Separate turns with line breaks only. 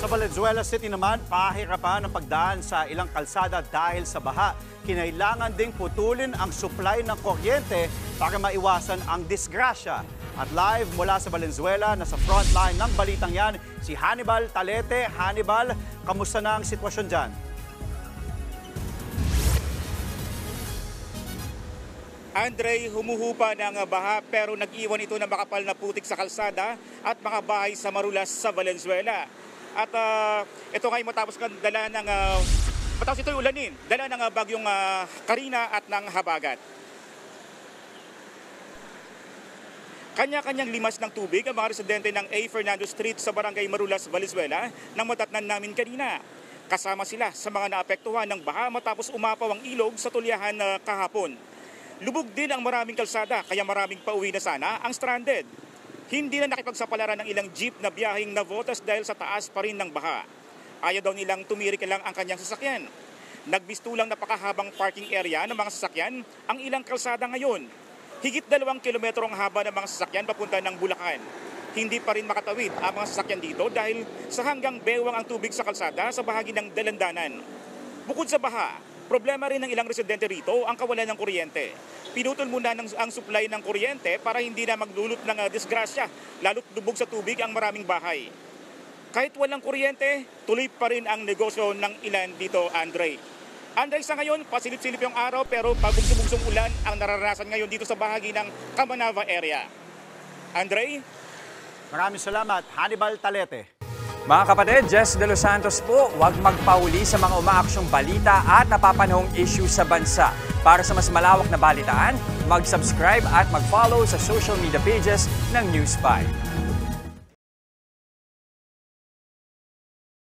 Sa Valenzuela City naman, pahirapan ang pagdaan sa ilang kalsada dahil sa baha. Kinailangan ding putulin ang supply ng kuryente para maiwasan ang disgrasya. At live mula sa Valenzuela, nasa frontline ng balitang yan, si Hannibal Talete. Hannibal, kamusta na ang sitwasyon dyan?
Andre, humuhupa ng baha pero nag-iwan ito ng makapal na putik sa kalsada at mga bahay sa Marulas sa Valenzuela. At ito ngayon matapos ito ulanin, dala ng bagyong Karina at ng habagat. Kanya-kanyang limas ng tubig ang mga residente ng A. Fernando Street sa Barangay Marulas, Valenzuela nang matatnan namin kanina. Kasama sila sa mga naapektuhan ng baha matapos umapaw ang ilog sa tulyahan kahapon. Lubog din ang maraming kalsada kaya maraming pauwi na sana ang stranded. Hindi na nakipagsapalaran ng ilang jeep na biyaheng Navotas dahil sa taas pa rin ng baha. Ayaw daw nilang tumirik lang ang kanyang sasakyan. Nagbistulang napakahabang parking area ng mga sasakyan ang ilang kalsada ngayon. Higit 2 kilometro ang haba ng mga sasakyan papunta ng Bulacan. Hindi pa rin makatawid ang mga sasakyan dito dahil sa hanggang bewang ang tubig sa kalsada sa bahagi ng dalandanan. Bukod sa baha, problema rin ng ilang residente rito ang kawalan ng kuryente. Pinutol muna ang supply ng kuryente para hindi na maglulot ng disgrasya, lalo't lubog sa tubig ang maraming bahay. Kahit walang kuryente, tuloy pa rin ang negosyo ng ilan dito, Andre. Andre, sa ngayon, pasilip-silip yung araw pero pabugsong-bugsong ulan ang nararanasan ngayon dito sa bahagi ng Camanava area. Andre?
Maraming salamat, Hannibal Talete.
Mga kapatid, Jess De Los Santos po, huwag magpahuli sa mga umaaksyong balita at napapanahong issue sa bansa. Para sa mas malawak na balitaan, mag-subscribe at mag-follow sa social media pages ng News 5.